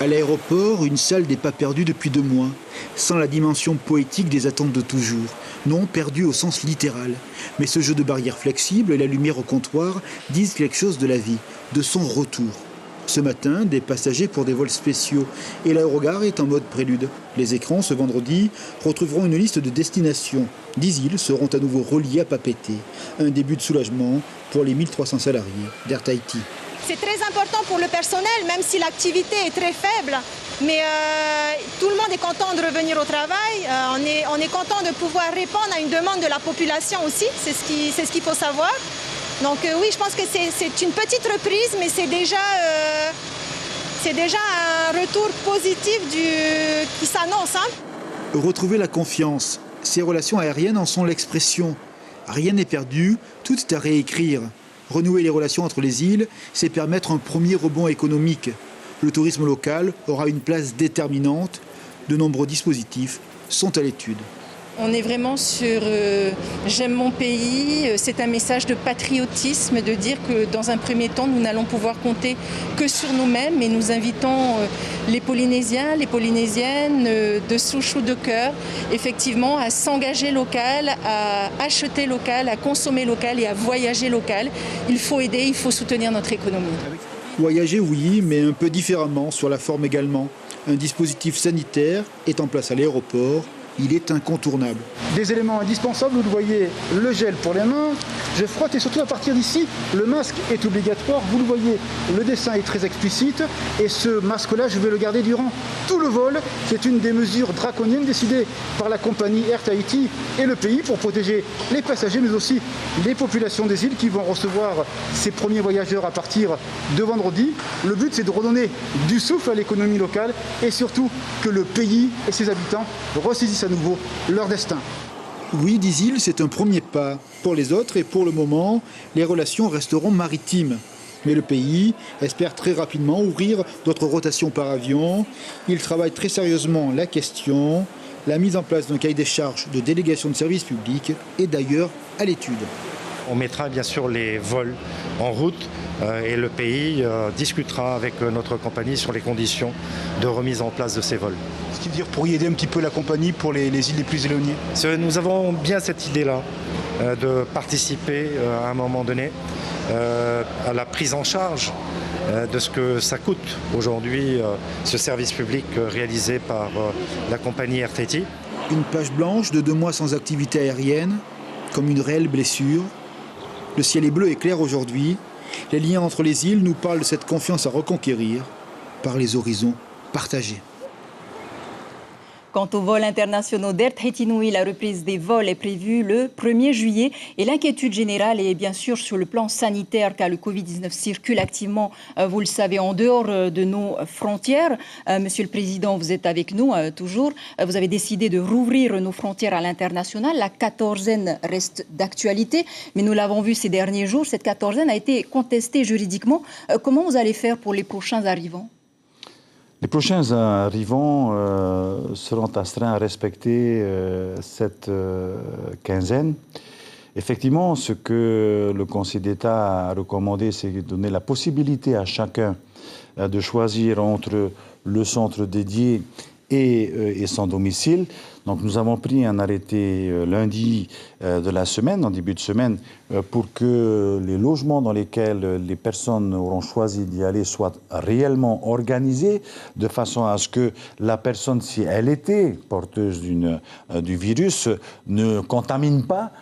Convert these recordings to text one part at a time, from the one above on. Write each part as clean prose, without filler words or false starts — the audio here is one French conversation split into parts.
À l'aéroport, une salle n'est pas perdue depuis 2 mois, sans la dimension poétique des attentes de toujours. Non, perdue au sens littéral. Mais ce jeu de barrières flexibles et la lumière au comptoir disent quelque chose de la vie, de son retour. Ce matin, des passagers pour des vols spéciaux et l'aérogare est en mode prélude. Les écrans, ce vendredi, retrouveront une liste de destinations. 10 îles seront à nouveau reliées à Papeete. Un début de soulagement pour les 1300 salariés d'Air Tahiti. C'est très important pour le personnel, même si l'activité est très faible. Mais tout le monde est content de revenir au travail. On est content de pouvoir répondre à une demande de la population aussi. C'est ce qu'il faut savoir. Donc oui, je pense que c'est une petite reprise, mais c'est déjà un retour positif qui s'annonce. Retrouver la confiance. Ces relations aériennes en sont l'expression. Rien n'est perdu, tout est à réécrire. Renouer les relations entre les îles, c'est permettre un premier rebond économique. Le tourisme local aura une place déterminante. De nombreux dispositifs sont à l'étude. On est vraiment sur j'aime mon pays, c'est un message de patriotisme, de dire que dans un premier temps, nous n'allons pouvoir compter que sur nous-mêmes et nous invitons les Polynésiens, les Polynésiennes de souche ou de cœur, effectivement, à s'engager local, à acheter local, à consommer local et à voyager local. Il faut aider, il faut soutenir notre économie. Voyager, oui, mais un peu différemment, sur la forme également. Un dispositif sanitaire est en place à l'aéroport. Il est incontournable. Des éléments indispensables, vous le voyez, le gel pour les mains, je frotte et surtout à partir d'ici, le masque est obligatoire, vous le voyez, le dessin est très explicite et ce masque-là, je vais le garder durant tout le vol. C'est une des mesures draconiennes décidées par la compagnie Air Tahiti et le pays pour protéger les passagers mais aussi les populations des îles qui vont recevoir ces premiers voyageurs à partir de vendredi. Le but, c'est de redonner du souffle à l'économie locale et surtout que le pays et ses habitants ressaisissent à nouveau leur destin. Oui, 10 îles, c'est un premier pas. Pour les autres et pour le moment, les relations resteront maritimes. Mais le pays espère très rapidement ouvrir d'autres rotations par avion. Il travaille très sérieusement la question. La mise en place d'un cahier des charges de délégation de services publics est d'ailleurs à l'étude. On mettra bien sûr les vols en route et le pays discutera avec notre compagnie sur les conditions de remise en place de ces vols. Ce qui veut dire pour y aider un petit peu la compagnie pour les îles les plus éloignées. Nous avons bien cette idée-là de participer à un moment donné à la prise en charge de ce que ça coûte aujourd'hui ce service public réalisé par la compagnie Air Tahiti. Une page blanche de 2 mois sans activité aérienne, comme une réelle blessure. Le ciel est bleu et clair aujourd'hui. Les liens entre les îles nous parlent de cette confiance à reconquérir par les horizons partagés. Quant aux vols internationaux d'Air Tahiti Nui, la reprise des vols est prévue le 1er juillet. Et l'inquiétude générale est bien sûr sur le plan sanitaire, car le Covid-19 circule activement, vous le savez, en dehors de nos frontières. Monsieur le Président, vous êtes avec nous toujours. Vous avez décidé de rouvrir nos frontières à l'international. La quatorzaine reste d'actualité, mais nous l'avons vu ces derniers jours, cette quatorzaine a été contestée juridiquement. Comment vous allez faire pour les prochains arrivants ? Les prochains arrivants seront astreints à respecter cette quinzaine. Effectivement, ce que le Conseil d'État a recommandé, c'est de donner la possibilité à chacun de choisir entre le centre dédié et son domicile. Donc nous avons pris un arrêté lundi de la semaine, en début de semaine, pour que les logements dans lesquels les personnes auront choisi d'y aller soient réellement organisés, de façon à ce que la personne, si elle était porteuse du virus, ne contamine pas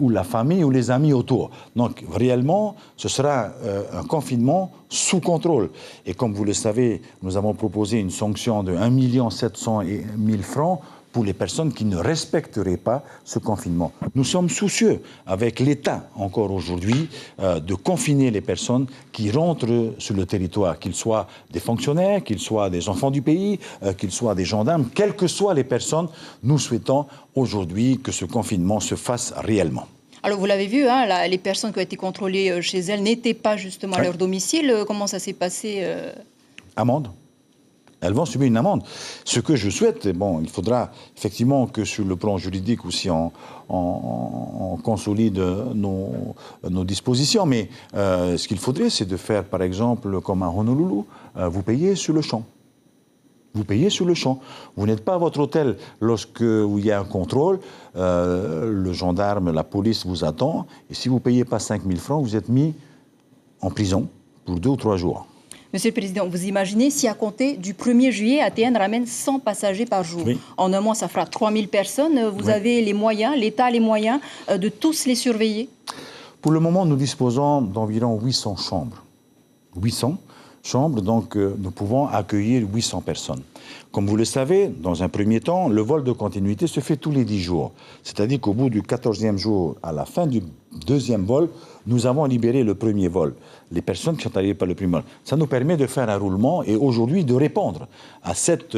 ou la famille ou les amis autour. Donc réellement, ce sera un confinement sous contrôle. Et comme vous le savez, nous avons proposé une sanction de 1 700 000 francs pour les personnes qui ne respecteraient pas ce confinement. Nous sommes soucieux, avec l'État encore aujourd'hui, de confiner les personnes qui rentrent sur le territoire, qu'ils soient des fonctionnaires, qu'ils soient des enfants du pays, qu'ils soient des gendarmes, quelles que soient les personnes, nous souhaitons aujourd'hui que ce confinement se fasse réellement. Alors vous l'avez vu, les personnes qui ont été contrôlées chez elles n'étaient pas justement à leur domicile. Comment ça s'est passé Amende. Elles vont subir une amende. Ce que je souhaite, il faudra effectivement que sur le plan juridique aussi on consolide nos dispositions. Mais ce qu'il faudrait, c'est de faire, par exemple, comme à Honolulu, vous payez sur le champ. Vous payez sur le champ. Vous n'êtes pas à votre hôtel lorsque il y a un contrôle. Le gendarme, la police vous attend. Et si vous ne payez pas 5 000 francs, vous êtes mis en prison pour 2 ou 3 jours. Monsieur le Président, vous imaginez si à compter du 1er juillet, ATN ramène 100 passagers par jour. Oui. En un mois, ça fera 3 000 personnes. Vous avez les moyens, l'État a les moyens de tous les surveiller? Pour le moment, nous disposons d'environ 800 chambres. 800 chambres, donc nous pouvons accueillir 800 personnes. Comme vous le savez, dans un premier temps, le vol de continuité se fait tous les 10 jours. C'est-à-dire qu'au bout du 14e jour, à la fin du 2e vol, nous avons libéré le premier vol. Les personnes qui sont arrivées par le premier vol. Ça nous permet de faire un roulement et aujourd'hui de répondre à cette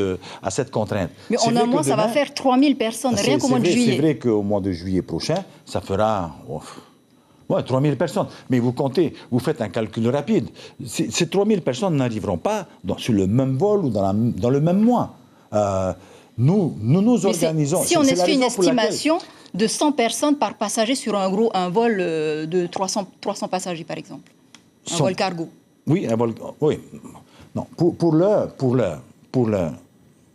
contrainte. Mais en un mois, ça va faire 3 000 personnes, rien qu'au mois de juillet. C'est vrai qu'au mois de juillet prochain, ça fera... 3 000 personnes. Mais vous comptez, vous faites un calcul rapide. Ces 3 000 personnes n'arriveront pas sur le même vol ou dans le même mois. Nous organisons... Si on fait une estimation de 100 personnes par passager sur un vol de 300 passagers, par exemple. Un vol cargo. Oui, un vol... Oui. Non, pour l'heure.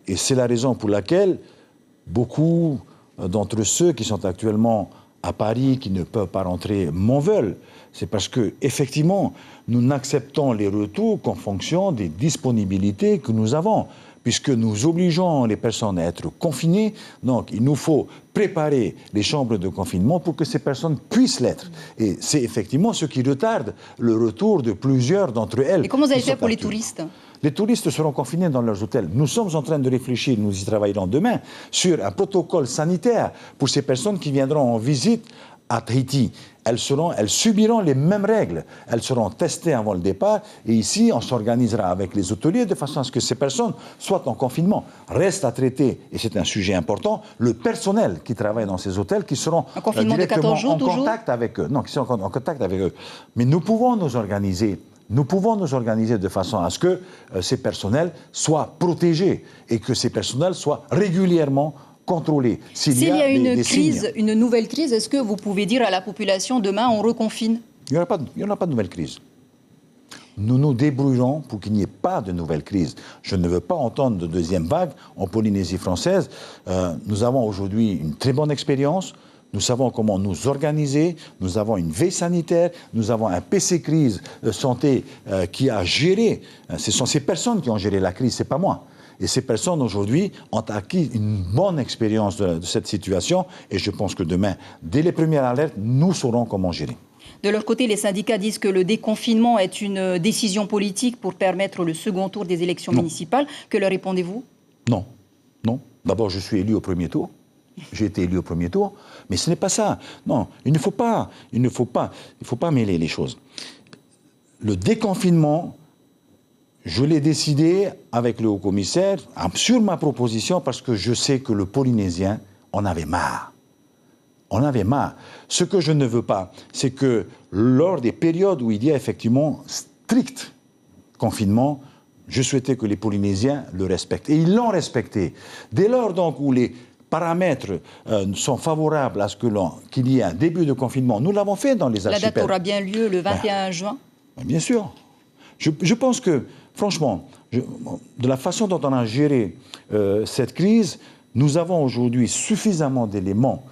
Et c'est la raison pour laquelle beaucoup d'entre ceux qui sont actuellement à Paris, qui ne peuvent pas rentrer, m'en veulent. C'est parce que, effectivement, nous n'acceptons les retours qu'en fonction des disponibilités que nous avons, puisque nous obligeons les personnes à être confinées. Donc, il nous faut préparer les chambres de confinement pour que ces personnes puissent l'être. Et c'est effectivement ce qui retarde le retour de plusieurs d'entre elles. Et comment vous allez faire pour les touristes ? Les touristes seront confinés dans leurs hôtels. Nous sommes en train de réfléchir, nous y travaillerons demain, sur un protocole sanitaire pour ces personnes qui viendront en visite à Tahiti. Elles subiront les mêmes règles. Elles seront testées avant le départ. Et ici, on s'organisera avec les hôteliers de façon à ce que ces personnes soient en confinement. Reste à traiter, et c'est un sujet important, le personnel qui travaille dans ces hôtels, qui seront directement en contact avec eux. Non, qui seront en contact avec eux. Mais nous pouvons nous organiser. Nous pouvons nous organiser de façon à ce que ces personnels soient protégés et que ces personnels soient régulièrement contrôlés. S'il y a une nouvelle crise, est-ce que vous pouvez dire à la population demain on reconfine ? Il n'y aura pas de nouvelle crise. Nous nous débrouillerons pour qu'il n'y ait pas de nouvelle crise. Je ne veux pas entendre de deuxième vague en Polynésie française. Nous avons aujourd'hui une très bonne expérience. Nous savons comment nous organiser, nous avons une veille sanitaire, nous avons un PC crise santé qui a géré, ce sont ces personnes qui ont géré la crise, ce n'est pas moi. Et ces personnes aujourd'hui ont acquis une bonne expérience de cette situation et je pense que demain, dès les premières alertes, nous saurons comment gérer. De leur côté, les syndicats disent que le déconfinement est une décision politique pour permettre le second tour des élections municipales. Que leur répondez-vous ? Non. D'abord, je suis élu au premier tour. J'ai été élu au premier tour, mais ce n'est pas ça. Non, il ne faut pas mêler les choses. Le déconfinement, je l'ai décidé avec le haut-commissaire, sur ma proposition, parce que je sais que le Polynésien en avait marre. On avait marre. Ce que je ne veux pas, c'est que lors des périodes où il y a effectivement strict confinement, je souhaitais que les Polynésiens le respectent. Et ils l'ont respecté. Dès lors donc où les paramètres sont favorables à ce qu'il y ait un début de confinement. Nous l'avons fait dans les archipels. La date aura bien lieu le 21 juin ? Bien sûr. Je pense que, franchement, de la façon dont on a géré cette crise, nous avons aujourd'hui suffisamment d'éléments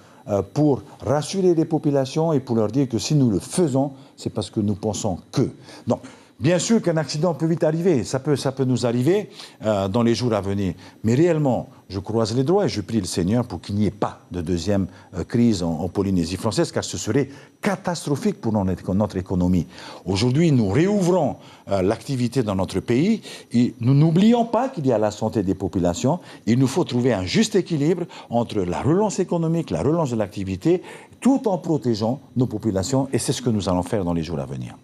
pour rassurer les populations et pour leur dire que si nous le faisons, c'est parce que nous pensons que... Donc, bien sûr qu'un accident peut vite arriver, ça peut nous arriver dans les jours à venir. Mais réellement, je croise les doigts et je prie le Seigneur pour qu'il n'y ait pas de deuxième crise en Polynésie française, car ce serait catastrophique pour notre économie. Aujourd'hui, nous réouvrons l'activité dans notre pays et nous n'oublions pas qu'il y a la santé des populations. Il nous faut trouver un juste équilibre entre la relance économique, la relance de l'activité, tout en protégeant nos populations et c'est ce que nous allons faire dans les jours à venir.